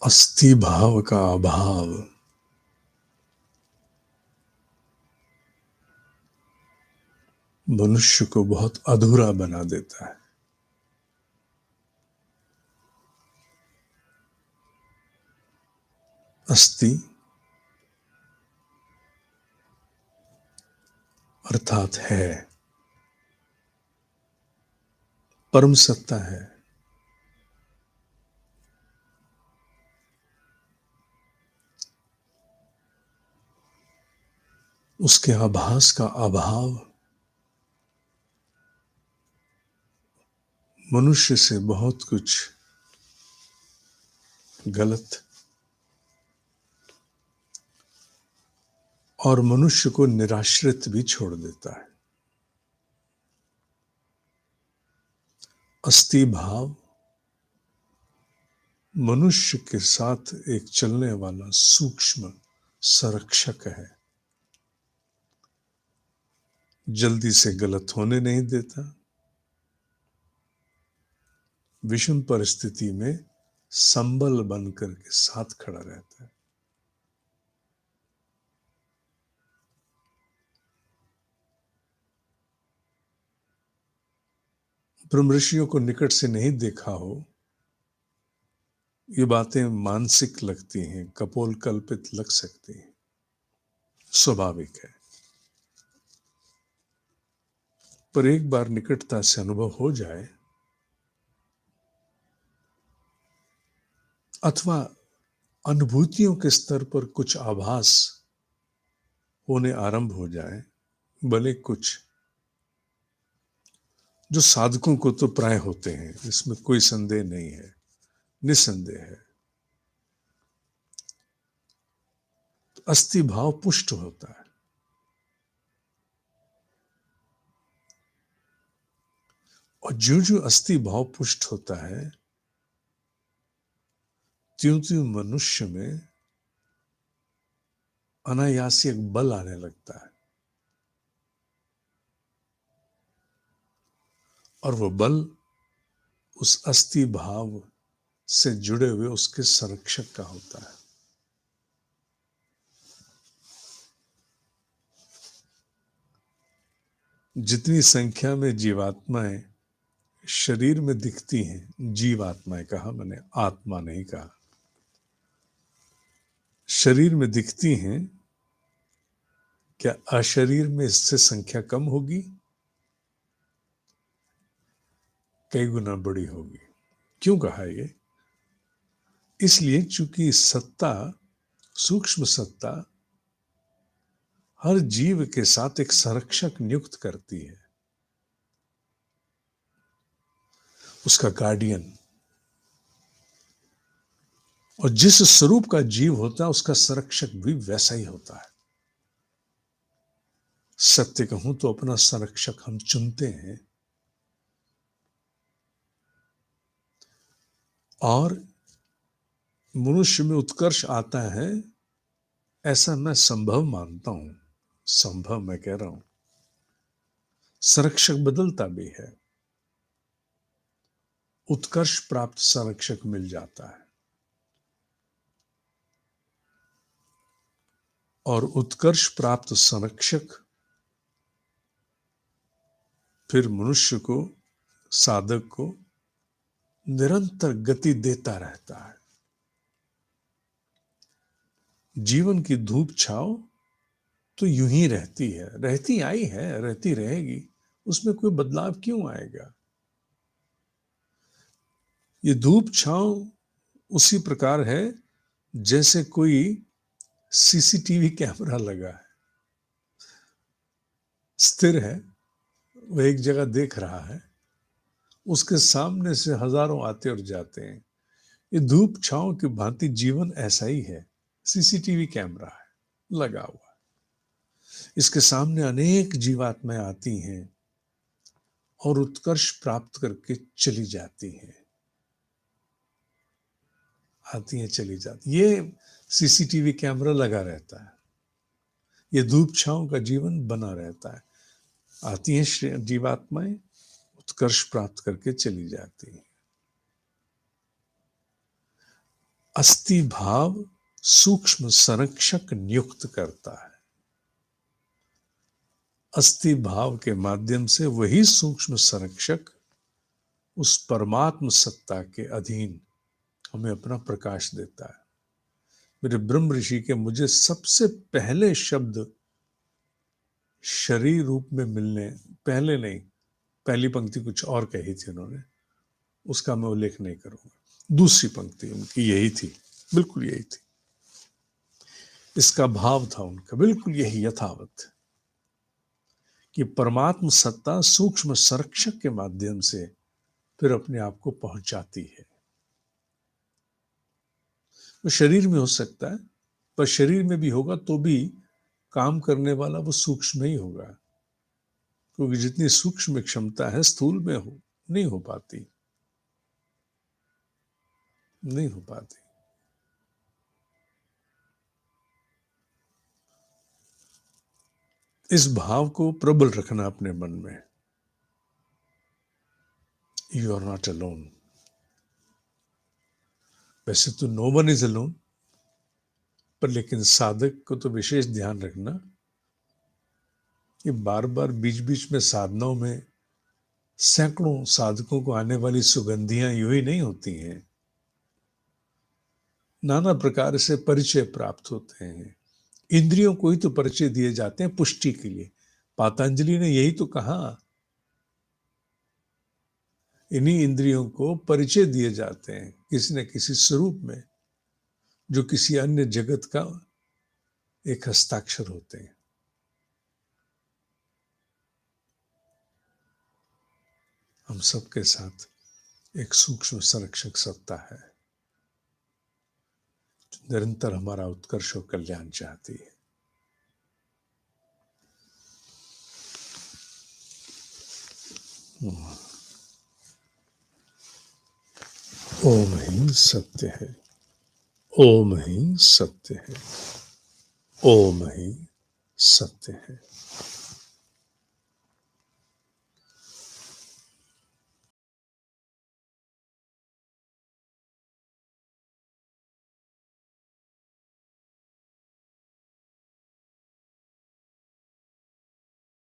अस्थि भाव का अभाव मनुष्य को बहुत अधूरा बना देता है। अस्थि अर्थात है, परम सत्ता है। उसके आभास का अभाव मनुष्य से बहुत कुछ गलत और मनुष्य को निराश्रित भी छोड़ देता है। अस्थि भाव मनुष्य के साथ एक चलने वाला सूक्ष्म संरक्षक है। जल्दी से गलत होने नहीं देता, विषम परिस्थिति में संबल बनकर के साथ खड़ा रहता है। ब्रह्म ऋषियों को निकट से नहीं देखा हो, ये बातें मानसिक लगती हैं, कपोल कल्पित लग सकती हैं, स्वाभाविक है। पर एक बार निकटता से अनुभव हो जाए अथवा अनुभूतियों के स्तर पर कुछ आभास होने आरंभ हो जाए, भले कुछ जो साधकों को तो प्राय होते हैं, इसमें कोई संदेह नहीं है, निसंदेह है, तो अस्थि भाव पुष्ट होता है। और जो जो अस्थि भाव पुष्ट होता है, त्यों त्यों मनुष्य में अनायासी एक बल आने लगता है, और वो बल उस अस्थि भाव से जुड़े हुए उसके संरक्षक का होता है। जितनी संख्या में जीवात्माएं शरीर में दिखती हैं, जीवात्माएं कहा, मैंने आत्मा नहीं कहा, शरीर में दिखती हैं, क्या अशरीर में इससे संख्या कम होगी? कई गुना बड़ी होगी। क्यों कहा ये? इसलिए चूंकि सत्ता, सूक्ष्म सत्ता हर जीव के साथ एक संरक्षक नियुक्त करती है, उसका गार्डियन। और जिस स्वरूप का जीव होता है उसका संरक्षक भी वैसा ही होता है। सत्य कहूं तो अपना संरक्षक हम चुनते हैं, और मनुष्य में उत्कर्ष आता है ऐसा मैं संभव मानता हूं। संभव मैं कह रहा हूं, संरक्षक बदलता भी है, उत्कर्ष प्राप्त संरक्षक मिल जाता है, और उत्कर्ष प्राप्त संरक्षक फिर मनुष्य को, साधक को निरंतर गति देता रहता है। जीवन की धूप छाव तो यूं ही रहती है, रहती आई है, रहती रहेगी, उसमें कोई बदलाव क्यों आएगा? ये धूप छाव उसी प्रकार है जैसे कोई सीसीटीवी कैमरा लगा है, स्थिर है, वह एक जगह देख रहा है, उसके सामने से हजारों आते और जाते हैं। ये धूप छांव की भांति जीवन ऐसा ही है, सीसीटीवी कैमरा है लगा हुआ, इसके सामने अनेक जीवात्माएं आती हैं और उत्कर्ष प्राप्त करके चली जाती हैं, आती हैं चली जाती। ये सीसीटीवी कैमरा लगा रहता है, ये धूप छांव का जीवन बना रहता है, आती हैं जीवात्माएं, उत्कर्ष प्राप्त करके चली जाती हैं। अस्थि भाव सूक्ष्म संरक्षक नियुक्त करता है। अस्थि भाव के माध्यम से वही सूक्ष्म संरक्षक उस परमात्म सत्ता के अधीन हमें अपना प्रकाश देता है। मेरे ब्रह्म ऋषि के मुझे सबसे पहले शब्द शरीर रूप में मिलने, पहले नहीं, पहली पंक्ति कुछ और कही थी उन्होंने, उसका मैं उल्लेख नहीं करूंगा। दूसरी पंक्ति उनकी यही थी, बिल्कुल यही थी। इसका भाव था उनका बिल्कुल यही यथावत, कि परमात्म सत्ता सूक्ष्म संरक्षक के माध्यम से फिर अपने आप को पहुंचाती है। वो शरीर में हो सकता है, पर शरीर में भी होगा तो भी काम करने वाला वो सूक्ष्म ही होगा, क्योंकि जितनी सूक्ष्म क्षमता है स्थूल में नहीं हो पाती, नहीं हो पाती। इस भाव को प्रबल रखना अपने मन में। You are not alone. वैसे तो नो वन इज अलोन, पर लेकिन साधक को तो विशेष ध्यान रखना कि बार बार बीच बीच में साधनाओं में सैकड़ों साधकों को आने वाली सुगंधियां यूं ही नहीं होती हैं। नाना प्रकार से परिचय प्राप्त होते हैं। इंद्रियों को ही तो परिचय दिए जाते हैं पुष्टि के लिए। पातंजलि ने यही तो कहा, इन्हीं इंद्रियों को परिचय दिए जाते हैं किसी न किसी स्वरूप में, जो किसी अन्य जगत का एक हस्ताक्षर होते हैं। हम सबके साथ एक सूक्ष्म संरक्षक सत्ता है, जो निरंतर हमारा उत्कर्ष और कल्याण चाहती है। ओम ही सत्य है, ओम ही सत्य है, ओम ही सत्य है।